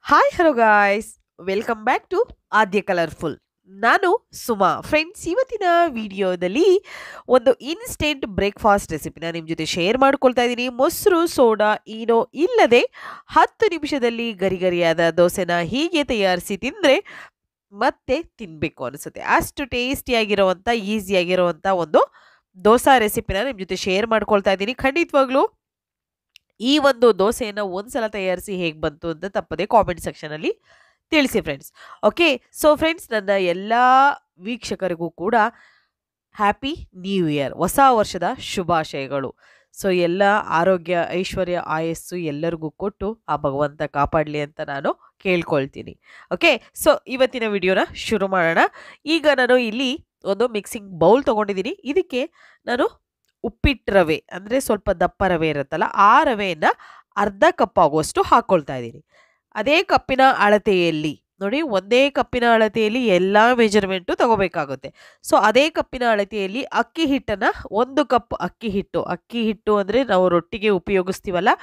Hi hello guys, welcome back to Aadya colourful. ನಾನು Suma. Friends, ಇವತ್ತಿನ ವಿಡಿಯೋದಲ್ಲಿ ಒಂದು ಇನ್ಸ್ಟೆಂಟ್ ಬ್ರೇಕ್ಫಾಸ್ಟ್ ರೆಸಿಪಿನ ನಿಮ್ಮ ಜೊತೆ ಶೇರ್ ಮಾಡ್ಕೊಳ್ತಾ ಇದ್ದೀನಿ. ಮೊಸರು ಸೋಡಾ ಏನೋ ಇಲ್ಲದೆ 10 ನಿಮಿಷದಲ್ಲಿ ಗರಿಗರಿಯಾದ ದೋಸೆನ ಹೀಗೆ ತಯಾರಿಸಿ ತಿಂದರೆ ಮತ್ತೆ ತಿನ್ನಬೇಕು ಅನಿಸುತ್ತೆ. ಅಷ್ಟು ಟೇಸ್ಟಿಯಾಗಿರುವಂಥ ಈಸಿಯಾಗಿರುವಂಥ ಒಂದು ದೋಸಾ ರೆಸಿಪಿನ ನಿಮ್ಮ ಜೊತೆ ಶೇರ್ ಮಾಡ್ಕೊಳ್ತಾ ಇದ್ದೀನಿ. ಖಂಡಿತವಾಗ್ಲೂ ಈ ಒಂದು ದೋಸೆಯನ್ನು ಒಂದ್ಸಲ ತಯಾರಿಸಿ ಹೇಗೆ ಬಂತು ಅಂತ ತಪ್ಪದೆ ಕಾಮೆಂಟ್ ಸೆಕ್ಷನಲ್ಲಿ ತಿಳಿಸಿ ಫ್ರೆಂಡ್ಸ್. ಓಕೆ, ಸೊ ಫ್ರೆಂಡ್ಸ್, ನನ್ನ ಎಲ್ಲ ವೀಕ್ಷಕರಿಗೂ ಕೂಡ ಹ್ಯಾಪಿ ನ್ಯೂ ಇಯರ್, ಹೊಸ ವರ್ಷದ ಶುಭಾಶಯಗಳು. ಸೊ ಎಲ್ಲ ಆರೋಗ್ಯ ಐಶ್ವರ್ಯ ಆಯಸ್ಸು ಎಲ್ಲರಿಗೂ ಕೊಟ್ಟು ಆ ಭಗವಂತ ಕಾಪಾಡಲಿ ಅಂತ ನಾನು ಕೇಳ್ಕೊಳ್ತೀನಿ. ಓಕೆ, ಸೊ ಇವತ್ತಿನ ವಿಡಿಯೋನ ಶುರು ಮಾಡೋಣ. ಈಗ ನಾನು ಇಲ್ಲಿ ಒಂದು ಮಿಕ್ಸಿಂಗ್ ಬೌಲ್ ತೊಗೊಂಡಿದ್ದೀನಿ. ಇದಕ್ಕೆ ನಾನು ಉಪ್ಪಿಟ್ಟು ರವೆ ಅಂದರೆ ಸ್ವಲ್ಪ ದಪ್ಪ ರವೆ ಇರುತ್ತಲ್ಲ, ಆ ರವೆಯನ್ನು ಅರ್ಧ ಕಪ್ ಆಗುವಷ್ಟು ಹಾಕ್ಕೊಳ್ತಾ ಇದ್ದೀನಿ. ಅದೇ ಕಪ್ಪಿನ ಅಳತೆಯಲ್ಲಿ ನೋಡಿ, ಒಂದೇ ಕಪ್ಪಿನ ಅಳತೆಯಲ್ಲಿ ಎಲ್ಲ ಮೆಜರ್ಮೆಂಟು ತಗೋಬೇಕಾಗುತ್ತೆ. ಸೊ ಅದೇ ಕಪ್ಪಿನ ಅಳತೆಯಲ್ಲಿ ಅಕ್ಕಿ ಹಿಟ್ಟನ್ನು 1 ಕಪ್ ಅಕ್ಕಿ ಹಿಟ್ಟು ಅಂದರೆ ನಾವು ರೊಟ್ಟಿಗೆ ಉಪಯೋಗಿಸ್ತೀವಲ್ಲ,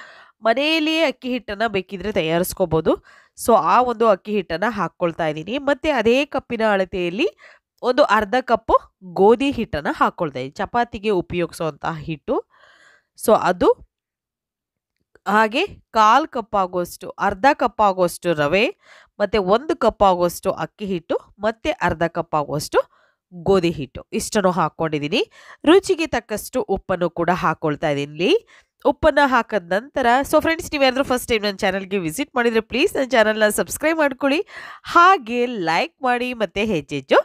ಮನೆಯಲ್ಲಿಯೇ ಅಕ್ಕಿ ಹಿಟ್ಟನ್ನು ಬೇಕಿದ್ರೆ ತಯಾರಿಸ್ಕೋಬೋದು. ಸೊ ಆ ಒಂದು ಅಕ್ಕಿ ಹಿಟ್ಟನ್ನು ಹಾಕ್ಕೊಳ್ತಾ ಇದ್ದೀನಿ. ಮತ್ತು ಅದೇ ಕಪ್ಪಿನ ಅಳತೆಯಲ್ಲಿ ಒಂದು ಅರ್ಧ ಕಪ್ಪು ಗೋಧಿ ಹಿಟ್ಟನ್ನು ಹಾಕ್ಕೊಳ್ತಾ ಇದ್ದೀನಿ, ಚಪಾತಿಗೆ ಉಪಯೋಗಿಸುವಂತಹ ಹಿಟ್ಟು. ಸೊ ಅದು ಹಾಗೆ 1/4 ಕಪ್ ಆಗುವಷ್ಟು, ಅರ್ಧ ಕಪ್ ಆಗುವಷ್ಟು ರವೆ, ಮತ್ತು 1 ಕಪ್ ಆಗುವಷ್ಟು ಅಕ್ಕಿ ಹಿಟ್ಟು, ಮತ್ತು ಅರ್ಧ ಕಪ್ ಆಗುವಷ್ಟು ಗೋಧಿ ಹಿಟ್ಟು, ಇಷ್ಟನ್ನು ಹಾಕ್ಕೊಂಡಿದ್ದೀನಿ. ರುಚಿಗೆ ತಕ್ಕಷ್ಟು ಉಪ್ಪನ್ನು ಕೂಡ ಹಾಕ್ಕೊಳ್ತಾ ಇದ್ದೀನಿ. ಉಪ್ಪನ್ನು ಹಾಕಿದ ನಂತರ, ಸೊ ಫ್ರೆಂಡ್ಸ್, ನೀವೇನಾದರೂ ಫಸ್ಟ್ ಟೈಮ್ ನನ್ನ ಚಾನಲ್ಗೆ ವಿಸಿಟ್ ಮಾಡಿದರೆ ಪ್ಲೀಸ್ ನನ್ನ ಚಾನಲ್ನ ಸಬ್ಸ್ಕ್ರೈಬ್ ಮಾಡ್ಕೊಳ್ಳಿ, ಹಾಗೆ ಲೈಕ್ ಮಾಡಿ ಮತ್ತು ಹೆಚ್ಚೆಚ್ಚು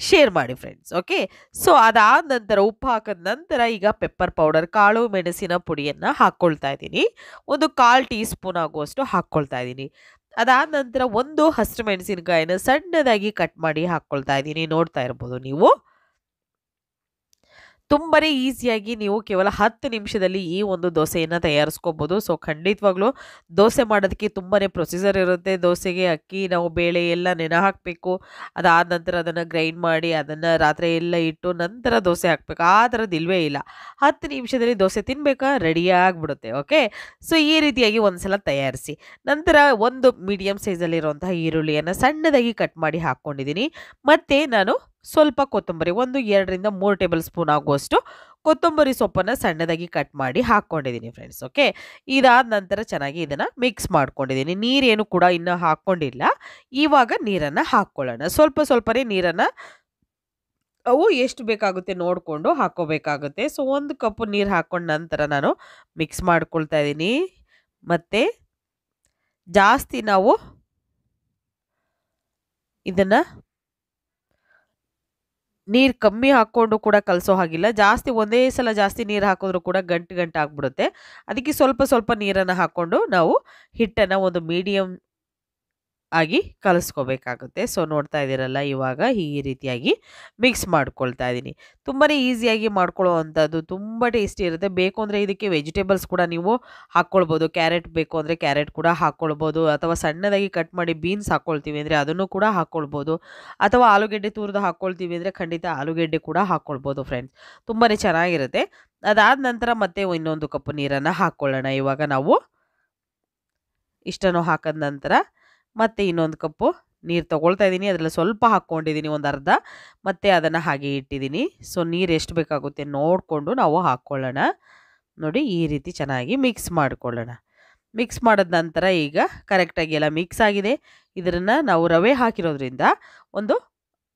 ಶೇರ್ ಮಾಡಿ ಫ್ರೆಂಡ್ಸ್. ಓಕೆ, ಸೊ ಅದಾದ ನಂತರ ಉಪ್ಪು ಹಾಕಿದ ನಂತರ ಈಗ ಪೆಪ್ಪರ್ ಪೌಡರ್, ಕಾಳು ಮೆಣಸಿನ ಪುಡಿಯನ್ನು ಹಾಕ್ಕೊಳ್ತಾ ಇದ್ದೀನಿ. ಒಂದು 1/4 ಟೀ ಸ್ಪೂನ್ ಆಗುವಷ್ಟು ಹಾಕ್ಕೊಳ್ತಾ ಇದ್ದೀನಿ. ಅದಾದ ನಂತರ ಒಂದು ಹಸಿರು ಮೆಣಸಿನಕಾಯಿನ ಸಣ್ಣದಾಗಿ ಕಟ್ ಮಾಡಿ ಹಾಕ್ಕೊಳ್ತಾ ಇದ್ದೀನಿ. ನೋಡ್ತಾ ಇರ್ಬೋದು ನೀವು. ತುಂಬಾ ಈಸಿಯಾಗಿ ನೀವು ಕೇವಲ 10 ನಿಮಿಷದಲ್ಲಿ ಈ ಒಂದು ದೋಸೆಯನ್ನು ತಯಾರಿಸ್ಕೋಬೋದು. ಸೊ ಖಂಡಿತವಾಗ್ಲೂ ದೋಸೆ ಮಾಡೋದಕ್ಕೆ ತುಂಬಾ ಪ್ರೊಸೀಜರ್ ಇರುತ್ತೆ. ದೋಸೆಗೆ ಅಕ್ಕಿ, ನಾವು ಬೇಳೆ ಎಲ್ಲ ನೆನೆ ಹಾಕಬೇಕು. ಅದಾದ ನಂತರ ಅದನ್ನು ಗ್ರೈಂಡ್ ಮಾಡಿ ಅದನ್ನು ರಾತ್ರಿ ಎಲ್ಲ ಇಟ್ಟು ನಂತರ ದೋಸೆ ಹಾಕಬೇಕು. ಆ ಥರದ್ದು ಇಲ್ಲವೇ ಇಲ್ಲ. 10 ನಿಮಿಷದಲ್ಲಿ ದೋಸೆ ತಿನ್ನಬೇಕಾ, ರೆಡಿಯಾಗಿಬಿಡುತ್ತೆ. ಓಕೆ, ಸೊ ಈ ರೀತಿಯಾಗಿ ಒಂದ್ಸಲ ತಯಾರಿಸಿ. ನಂತರ ಒಂದು ಮೀಡಿಯಮ್ ಸೈಜಲ್ಲಿರುವಂತಹ ಈರುಳ್ಳಿಯನ್ನು ಸಣ್ಣದಾಗಿ ಕಟ್ ಮಾಡಿ ಹಾಕ್ಕೊಂಡಿದ್ದೀನಿ. ಮತ್ತು ನಾನು ಸ್ವಲ್ಪ ಕೊತ್ತಂಬರಿ, 2-3 ಟೇಬಲ್ ಸ್ಪೂನ್ ಆಗುವಷ್ಟು ಕೊತ್ತಂಬರಿ ಸೊಪ್ಪನ್ನು ಸಣ್ಣದಾಗಿ ಕಟ್ ಮಾಡಿ ಹಾಕ್ಕೊಂಡಿದ್ದೀನಿ ಫ್ರೆಂಡ್ಸ್. ಓಕೆ, ಇದಾದ ನಂತರ ಚೆನ್ನಾಗಿ ಇದನ್ನು ಮಿಕ್ಸ್ ಮಾಡ್ಕೊಂಡಿದ್ದೀನಿ. ನೀರೇನು ಕೂಡ ಇನ್ನೂ ಹಾಕ್ಕೊಂಡಿಲ್ಲ. ಇವಾಗ ನೀರನ್ನು ಹಾಕ್ಕೊಳ್ಳೋಣ. ಸ್ವಲ್ಪನೇ ನೀರನ್ನು ಅವು ಎಷ್ಟು ಬೇಕಾಗುತ್ತೆ ನೋಡಿಕೊಂಡು ಹಾಕ್ಕೋಬೇಕಾಗುತ್ತೆ. ಸೊ 1 ಕಪ್ ನೀರು ಹಾಕ್ಕೊಂಡ ನಂತರ ನಾನು ಮಿಕ್ಸ್ ಮಾಡ್ಕೊಳ್ತಾ ಇದ್ದೀನಿ. ಮತ್ತು ಜಾಸ್ತಿ ನಾವು ಇದನ್ನು ನೀರು ಕಮ್ಮಿ ಹಾಕ್ಕೊಂಡು ಕೂಡ ಕಲಸೋ ಹಾಗಿಲ್ಲ. ಒಂದೇ ಸಲ ಜಾಸ್ತಿ ನೀರು ಹಾಕಿದ್ರೂ ಕೂಡ ಗಂಟು ಆಗಿಬಿಡುತ್ತೆ. ಅದಕ್ಕೆ ಸ್ವಲ್ಪ ನೀರನ್ನು ಹಾಕ್ಕೊಂಡು ನಾವು ಹಿಟ್ಟನ್ನು ಒಂದು ಮೀಡಿಯಮ್ ಆಗಿ ಕಲಿಸ್ಕೋಬೇಕಾಗುತ್ತೆ. ಸೊ ನೋಡ್ತಾ ಇದ್ದೀರಲ್ಲ, ಇವಾಗ ಈ ರೀತಿಯಾಗಿ ಮಿಕ್ಸ್ ಮಾಡ್ಕೊಳ್ತಾ ಇದ್ದೀನಿ. ತುಂಬಾ ಈಸಿಯಾಗಿ ಮಾಡ್ಕೊಳ್ಳೋ ಅಂಥದ್ದು, ತುಂಬ ಟೇಸ್ಟಿ ಇರುತ್ತೆ. ಬೇಕು ಅಂದರೆ ಇದಕ್ಕೆ ವೆಜಿಟೇಬಲ್ಸ್ ಕೂಡ ನೀವು ಹಾಕ್ಕೊಳ್ಬೋದು. ಕ್ಯಾರೆಟ್ ಬೇಕು ಅಂದರೆ ಕ್ಯಾರೆಟ್ ಕೂಡ ಹಾಕ್ಕೊಳ್ಬೋದು, ಅಥವಾ ಸಣ್ಣದಾಗಿ ಕಟ್ ಮಾಡಿ ಬೀನ್ಸ್ ಹಾಕ್ಕೊಳ್ತೀವಿ ಅಂದರೆ ಅದನ್ನು ಕೂಡ ಹಾಕ್ಕೊಳ್ಬೋದು, ಅಥವಾ ಆಲೂಗೆಡ್ಡೆ ತುರಿದು ಹಾಕ್ಕೊಳ್ತೀವಿ ಅಂದರೆ ಖಂಡಿತ ಆಲೂಗೆಡ್ಡೆ ಕೂಡ ಹಾಕ್ಕೊಳ್ಬೋದು ಫ್ರೆಂಡ್ಸ್. ತುಂಬಾ ಚೆನ್ನಾಗಿರುತ್ತೆ. ಅದಾದ ನಂತರ ಮತ್ತೆ ಇನ್ನೊಂದು ಕಪ್ ನೀರನ್ನು ಹಾಕ್ಕೊಳ್ಳೋಣ. ಇವಾಗ ನಾವು ಇಷ್ಟನ್ನು ಹಾಕಿದ ನಂತರ ಮತ್ತು ಇನ್ನೊಂದು ಕಪ್ಪು ನೀರು ತೊಗೊಳ್ತಾ ಇದ್ದೀನಿ. ಅದರಲ್ಲಿ ಸ್ವಲ್ಪ ಹಾಕ್ಕೊಂಡಿದ್ದೀನಿ, ಒಂದು ಅರ್ಧ, ಮತ್ತು ಅದನ್ನು ಹಾಗೆ ಇಟ್ಟಿದ್ದೀನಿ. ಸೊ ನೀರು ಎಷ್ಟು ಬೇಕಾಗುತ್ತೆ ನೋಡಿಕೊಂಡು ನಾವು ಹಾಕ್ಕೊಳ್ಳೋಣ. ನೋಡಿ, ಈ ರೀತಿ ಚೆನ್ನಾಗಿ ಮಿಕ್ಸ್ ಮಾಡಿಕೊಳ್ಳೋಣ. ಮಿಕ್ಸ್ ಮಾಡಿದ ನಂತರ ಈಗ ಕರೆಕ್ಟಾಗಿ ಎಲ್ಲ ಮಿಕ್ಸ್ ಆಗಿದೆ. ಇದನ್ನು ನಾವು ರವೆ ಹಾಕಿರೋದ್ರಿಂದ ಒಂದು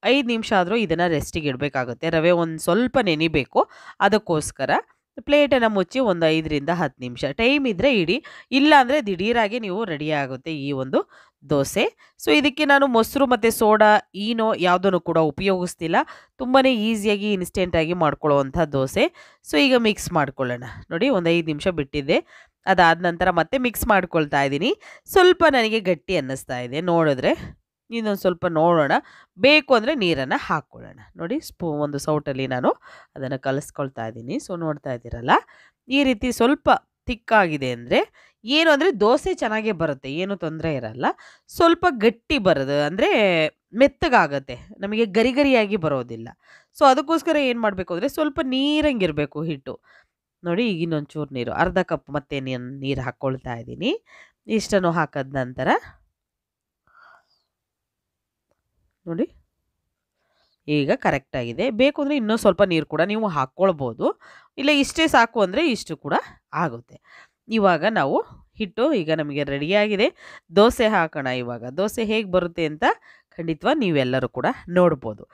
5 ನಿಮಿಷ ಆದರೂ ಇದನ್ನು ರೆಸ್ಟಿಗೆ ಇಡಬೇಕಾಗುತ್ತೆ. ರವೆ ಒಂದು ಸ್ವಲ್ಪ ನೆನಿಬೇಕು. ಅದಕ್ಕೋಸ್ಕರ ಪ್ಲೇಟನ್ನು ಮುಚ್ಚಿ ಒಂದು 5-10 ನಿಮಿಷ ಟೈಮ್ ಇದ್ದರೆ ಇಡಿ, ಇಲ್ಲಾಂದರೆ ದಿಢೀರಾಗಿ ನೀವು ರೆಡಿ ಆಗುತ್ತೆ ಈ ಒಂದು ದೋಸೆ. ಸೊ ಇದಕ್ಕೆ ನಾನು ಮೊಸರು ಮತ್ತು ಸೋಡಾ ಈನೋ ಯಾವುದನ್ನು ಕೂಡ ಉಪಯೋಗಿಸ್ತಿಲ್ಲ. ತುಂಬಾ ಈಸಿಯಾಗಿ ಇನ್ಸ್ಟೆಂಟಾಗಿ ಮಾಡ್ಕೊಳ್ಳುವಂಥ ದೋಸೆ. ಸೊ ಈಗ ಮಿಕ್ಸ್ ಮಾಡ್ಕೊಳ್ಳೋಣ. ನೋಡಿ, ಒಂದು 5 ನಿಮಿಷ ಬಿಟ್ಟಿದ್ದೆ. ಅದಾದ ನಂತರ ಮತ್ತೆ ಮಿಕ್ಸ್ ಮಾಡ್ಕೊಳ್ತಾ ಇದ್ದೀನಿ. ಸ್ವಲ್ಪ ನನಗೆ ಗಟ್ಟಿ ಅನ್ನಿಸ್ತಾ ಇದೆ ನೋಡಿದ್ರೆ. ಇನ್ನೊಂದು ಸ್ವಲ್ಪ ನೋಡೋಣ, ಬೇಕು ಅಂದರೆ ನೀರನ್ನು ಹಾಕ್ಕೊಳ್ಳೋಣ. ನೋಡಿ, ಒಂದು ಸೌಟಲ್ಲಿ ನಾನು ಅದನ್ನು ಕಲಿಸ್ಕೊಳ್ತಾ ಇದ್ದೀನಿ. ಸೊ ನೋಡ್ತಾ ಇದ್ದೀರಲ್ಲ, ಈ ರೀತಿ ಸ್ವಲ್ಪ ತಿಕ್ಕಾಗಿದೆ ಅಂದರೆ ಏನು ಅಂದರೆ ದೋಸೆ ಚೆನ್ನಾಗೇ ಬರುತ್ತೆ, ಏನೂ ತೊಂದರೆ ಇರಲ್ಲ. ಸ್ವಲ್ಪ ಗಟ್ಟಿ ಬರೋದು ಅಂದರೆ ಮೆತ್ತಗಾಗತ್ತೆ, ನಮಗೆ ಗರಿಗರಿಯಾಗಿ ಬರೋದಿಲ್ಲ. ಸೊ ಅದಕ್ಕೋಸ್ಕರ ಏನು ಮಾಡಬೇಕು ಅಂದರೆ ಸ್ವಲ್ಪ ನೀರಂಗಿರಬೇಕು ಹಿಟ್ಟು. ನೋಡಿ, ಈಗ ಇನ್ನೊಂಚೂರು ನೀರು, ಅರ್ಧ ಕಪ್ ಮತ್ತೆ ನೀರು ಹಾಕ್ಕೊಳ್ತಾ ಇದ್ದೀನಿ. ಇಷ್ಟನ್ನು ಹಾಕಿದ ನಂತರ ನೋಡಿ ಈಗ ಕರೆಕ್ಟಾಗಿದೆ. ಬೇಕು ಅಂದರೆ ಇನ್ನೂ ಸ್ವಲ್ಪ ನೀರು ಕೂಡ ನೀವು ಹಾಕ್ಕೊಳ್ಬೋದು. ಇಲ್ಲ ಇಷ್ಟೇ ಸಾಕು ಅಂದರೆ ಇಷ್ಟು ಕೂಡ ಆಗುತ್ತೆ. ಇವಾಗ ನಾವು ಹಿಟ್ಟು ಈಗ ನಮಗೆ ರೆಡಿಯಾಗಿದೆ. ದೋಸೆ ಹಾಕೋಣ ಇವಾಗ. ದೋಸೆ ಹೇಗೆ ಬರುತ್ತೆ ಅಂತ ಖಂಡಿತವಾಗಿ ನೀವೆಲ್ಲರೂ ಕೂಡ ನೋಡ್ಬೋದು.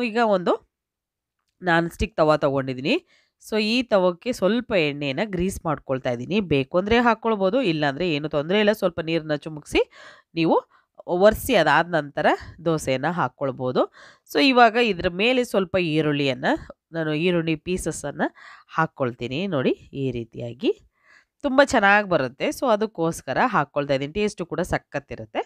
ಈಗ ಒಂದು ನಾನ್ ಸ್ಟಿಕ್ ತವಾ ತೊಗೊಂಡಿದ್ದೀನಿ. ಸೊ ಈ ತವಕ್ಕೆ ಸ್ವಲ್ಪ ಎಣ್ಣೆನ ಗ್ರೀಸ್ ಮಾಡ್ಕೊಳ್ತಾ ಇದ್ದೀನಿ. ಬೇಕು ಅಂದರೆ ಹಾಕ್ಕೊಳ್ಬೋದು, ಇಲ್ಲಾಂದರೆ ಏನು ತೊಂದರೆ ಇಲ್ಲ. ಸ್ವಲ್ಪ ನೀರನ್ನ ಚುಮುಕ್ಸಿ ನೀವು ಒರೆಸಿ ಅದಾದ ನಂತರ ದೋಸೆಯನ್ನು ಹಾಕ್ಕೊಳ್ಬೋದು. ಸೊ ಇವಾಗ ಇದ್ರ ಮೇಲೆ ಸ್ವಲ್ಪ ನಾನು ಈರುಳ್ಳಿ ಪೀಸಸನ್ನು ಹಾಕ್ಕೊಳ್ತೀನಿ. ನೋಡಿ ಈ ರೀತಿಯಾಗಿ ತುಂಬ ಚೆನ್ನಾಗಿ ಬರುತ್ತೆ. ಸೊ ಅದಕ್ಕೋಸ್ಕರ ಹಾಕ್ಕೊಳ್ತಾ ಇದ್ದೀನಿ. ಟೇಸ್ಟು ಕೂಡ ಸಖತ್ತಿರುತ್ತೆ.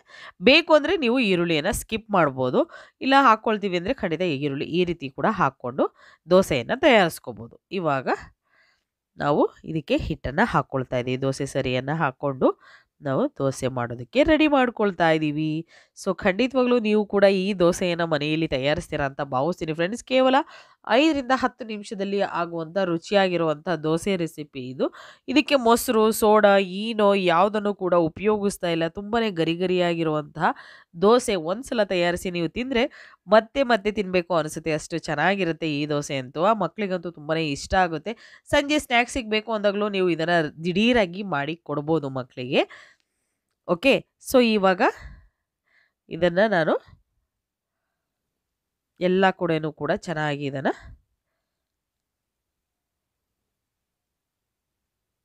ಬೇಕು ಅಂದರೆ ನೀವು ಈರುಳ್ಳಿಯನ್ನು ಸ್ಕಿಪ್ ಮಾಡ್ಬೋದು. ಇಲ್ಲ ಹಾಕ್ಕೊಳ್ತೀವಿ ಅಂದರೆ ಖಂಡಿತ ಈರುಳ್ಳಿ ಈ ರೀತಿ ಕೂಡ ಹಾಕ್ಕೊಂಡು ದೋಸೆಯನ್ನು ತಯಾರಿಸ್ಕೋಬೋದು. ಇವಾಗ ನಾವು ಇದಕ್ಕೆ ಹಿಟ್ಟನ್ನು ಹಾಕ್ಕೊಳ್ತಾ ಇದ್ದೀವಿ. ದೋಸೆ ಸರಿಯನ್ನು ಹಾಕ್ಕೊಂಡು ನಾವು ದೋಸೆ ಮಾಡೋದಕ್ಕೆ ರೆಡಿ ಮಾಡ್ಕೊಳ್ತಾ ಇದ್ದೀವಿ. ಸೊ ಖಂಡಿತವಾಗ್ಲೂ ನೀವು ಕೂಡ ಈ ದೋಸೆಯನ್ನು ಮನೆಯಲ್ಲಿ ತಯಾರಿಸ್ತೀರಾ ಅಂತ ಭಾವಿಸ್ತೀನಿ ಫ್ರೆಂಡ್ಸ್. ಕೇವಲ 5ರಿಂದ 10 ನಿಮಿಷದಲ್ಲಿ ಆಗುವಂಥ ರುಚಿಯಾಗಿರುವಂಥ ದೋಸೆ ರೆಸಿಪಿ ಇದು. ಇದಕ್ಕೆ ಮೊಸರು, ಸೋಡಾ, ಈನೋ ಯಾವುದನ್ನು ಕೂಡ ಉಪಯೋಗಿಸ್ತಾ ಇಲ್ಲ. ತುಂಬಾ ಗರಿಗರಿಯಾಗಿರುವಂತಹ ದೋಸೆ ಒಂದ್ಸಲ ತಯಾರಿಸಿ ನೀವು ತಿಂದರೆ ಮತ್ತೆ ಮತ್ತೆ ತಿನ್ನಬೇಕು ಅನಿಸುತ್ತೆ. ಅಷ್ಟು ಚೆನ್ನಾಗಿರುತ್ತೆ ಈ ದೋಸೆ ಅಂತೂ. ಆ ಮಕ್ಕಳಿಗಂತೂ ತುಂಬಾ ಇಷ್ಟ ಆಗುತ್ತೆ. ಸಂಜೆ ಸ್ನ್ಯಾಕ್ಸಿಗೆ ಬೇಕು ಅಂದಾಗಲೂ ನೀವು ಇದನ್ನು ದಿಢೀರಾಗಿ ಮಾಡಿ ಕೊಡ್ಬೋದು ಮಕ್ಕಳಿಗೆ. ಓಕೆ, ಸೊ ಇವಾಗ ಇದನ್ನು ನಾನು ಎಲ್ಲ ಕಡೆನೂ ಕೂಡ ಚೆನ್ನಾಗಿ ಇದನ್ನು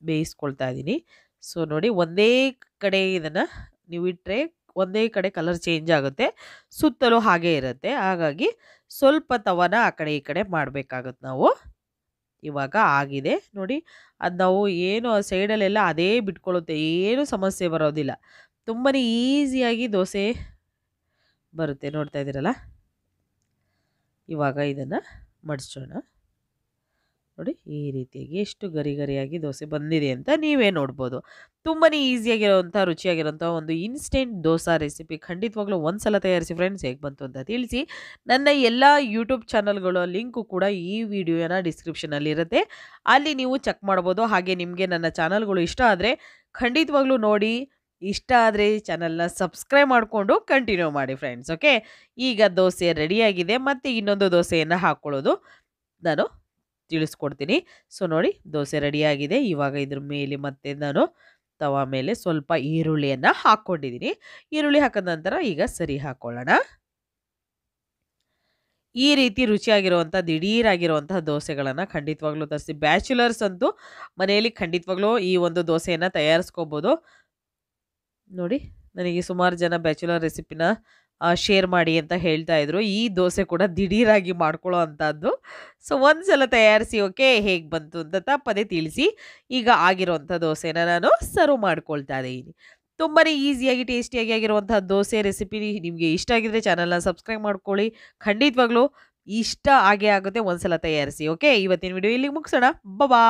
ಬೇಯಿಸ್ಕೊಳ್ತಾ ಇದ್ದೀನಿ. ಸೊ ನೋಡಿ ಒಂದೇ ಕಡೆ ಇದನ್ನು ನೀವು ಇಟ್ಟರೆ ಒಂದೇ ಕಡೆ ಕಲರ್ ಚೇಂಜ್ ಆಗುತ್ತೆ, ಸುತ್ತಲೂ ಹಾಗೇ ಇರುತ್ತೆ. ಹಾಗಾಗಿ ಸ್ವಲ್ಪ ತವನ ಆ ಕಡೆ ಈ ಕಡೆ ಮಾಡಬೇಕಾಗುತ್ತೆ ನಾವು. ಇವಾಗ ಆಗಿದೆ ನೋಡಿ. ಅದು ನಾವು ಏನು ಸೈಡಲ್ಲೆಲ್ಲ ಅದೇ ಬಿಟ್ಕೊಳ್ಳುತ್ತೆ, ಏನು ಸಮಸ್ಯೆ ಬರೋದಿಲ್ಲ. ತುಂಬಾ ಈಸಿಯಾಗಿ ದೋಸೆ ಬರುತ್ತೆ. ನೋಡ್ತಾ ಇದ್ದೀರಲ್ಲ. ಇವಾಗ ಇದನ್ನು ಮಡಿಸೋಣ. ನೋಡಿ ಈ ರೀತಿಯಾಗಿ ಎಷ್ಟು ಗರಿಗರಿಯಾಗಿ ದೋಸೆ ಬಂದಿದೆ ಅಂತ ನೀವೇ ನೋಡ್ಬೋದು. ತುಂಬಾ ಈಸಿಯಾಗಿರೋವಂಥ ರುಚಿಯಾಗಿರೋಂಥ ಒಂದು ಇನ್ಸ್ಟೆಂಟ್ ದೋಸೆ ರೆಸಿಪಿ ಖಂಡಿತವಾಗ್ಲೂ ಒಂದ್ಸಲ ತಯಾರಿಸಿ ಫ್ರೆಂಡ್ಸ್. ಹೇಗೆ ಬಂತು ಅಂತ ತಿಳಿಸಿ. ನನ್ನ ಎಲ್ಲ ಯೂಟ್ಯೂಬ್ ಚಾನಲ್ಗಳ ಲಿಂಕು ಕೂಡ ಈ ವಿಡಿಯೋನ ಡಿಸ್ಕ್ರಿಪ್ಷನಲ್ಲಿ ಇರುತ್ತೆ, ಅಲ್ಲಿ ನೀವು ಚೆಕ್ ಮಾಡ್ಬೋದು. ಹಾಗೆ ನಿಮಗೆ ನನ್ನ ಚಾನಲ್ಗಳು ಇಷ್ಟ ಆದರೆ ಖಂಡಿತವಾಗ್ಲೂ ನೋಡಿ. ಇಷ್ಟ ಆದರೆ ಚಾನಲ್ನ ಸಬ್ಸ್ಕ್ರೈಬ್ ಮಾಡಿಕೊಂಡು ಕಂಟಿನ್ಯೂ ಮಾಡಿ ಫ್ರೆಂಡ್ಸ್. ಓಕೆ, ಈಗ ದೋಸೆ ರೆಡಿಯಾಗಿದೆ. ಮತ್ತು ಇನ್ನೊಂದು ದೋಸೆಯನ್ನು ಹಾಕ್ಕೊಳ್ಳೋದು ನಾನು ತಿಳಿಸ್ಕೊಡ್ತೀನಿ. ಸೊ ನೋಡಿ ದೋಸೆ ರೆಡಿಯಾಗಿದೆ. ಇವಾಗ ಇದ್ರ ಮೇಲೆ ಮತ್ತೆ ನಾನು ತವಾ ಮೇಲೆ ಸ್ವಲ್ಪ ಈರುಳ್ಳಿಯನ್ನು ಹಾಕ್ಕೊಂಡಿದ್ದೀನಿ. ಈರುಳ್ಳಿ ಹಾಕಿದ ನಂತರ ಈಗ ಸರಿ ಹಾಕ್ಕೊಳ್ಳೋಣ. ಈ ರೀತಿ ರುಚಿಯಾಗಿರುವಂಥ ದಿಢೀರಾಗಿರುವಂತಹ ದೋಸೆಗಳನ್ನು ಖಂಡಿತವಾಗ್ಲೂ ತರಿಸಿ. ಬ್ಯಾಚುಲರ್ಸ್ ಅಂತೂ ಮನೆಯಲ್ಲಿ ಖಂಡಿತವಾಗ್ಲೂ ಈ ಒಂದು ದೋಸೆಯನ್ನು ತಯಾರಿಸ್ಕೋಬೋದು. ನೋಡಿ ನನಗೆ ಸುಮಾರು ಜನ ಬ್ಯಾಚುಲರ್ ರೆಸಿಪಿನ ಶೇರ್ ಮಾಡಿ ಅಂತ ಹೇಳ್ತಾ ಇದ್ರು. ಈ ದೋಸೆ ಕೂಡ ದಿಢೀರಾಗಿ ಮಾಡ್ಕೊಳ್ಳೋ ಅಂಥದ್ದು. ಸೊ ಒಂದ್ಸಲ ತಯಾರಿಸಿ. ಓಕೆ, ಹೇಗೆ ಬಂತು ಅಂತ ತಪ್ಪದೇ ತಿಳಿಸಿ. ಈಗ ಆಗಿರೋವಂಥ ದೋಸೆನ ನಾನು ಸರ್ವ್ ಮಾಡ್ಕೊಳ್ತಾ ಇದ್ದೀನಿ. ತುಂಬಾ ಈಸಿಯಾಗಿ ಟೇಸ್ಟಿಯಾಗಿ ಆಗಿರುವಂಥ ದೋಸೆ ರೆಸಿಪಿ ನಿಮಗೆ ಇಷ್ಟ ಆಗಿದ್ರೆ ಚಾನಲ್ನ ಸಬ್ಸ್ಕ್ರೈಬ್ ಮಾಡ್ಕೊಳ್ಳಿ. ಖಂಡಿತವಾಗ್ಲೂ ಇಷ್ಟ ಆಗೇ ಆಗುತ್ತೆ. ಒಂದ್ಸಲ ತಯಾರಿಸಿ. ಓಕೆ, ಇವತ್ತಿನ ವಿಡಿಯೋ ಇಲ್ಲಿಗೆ ಮುಗಿಸೋಣ. ಬಾಯ್.